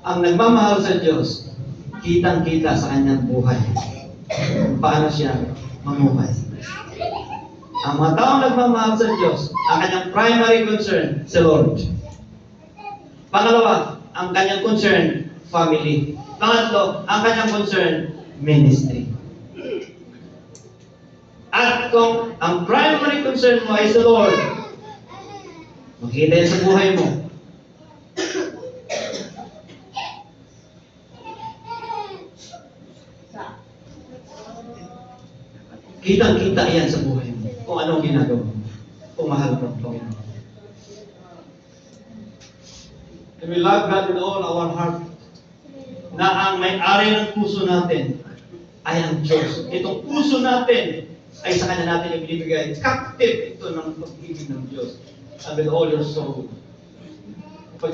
ang nagmamahal sa Diyos, kitang-kita sa kanyang buhay. Paano siya mamuhay. Ang mga taong nagmamahal sa Diyos, ang kanyang primary concern, sa Lord. Pangalawa, ang kanyang concern, family. Pangatlo, ang kanyang concern, ministry. At kung ang primary concern mo ay sa Lord, makita yan sa buhay mo. Kitang-kita yan sa buhay mo. Kung anong ginagawa mo. Kung mahal mo ang Panginoon. And we love God with all our heart. Na ang may-ari ng puso natin ay ang Diyos. Itong puso natin ay sa Kanya natin ibinibigay. Captive ito ng pag-ibig ng Diyos. And with all your soul,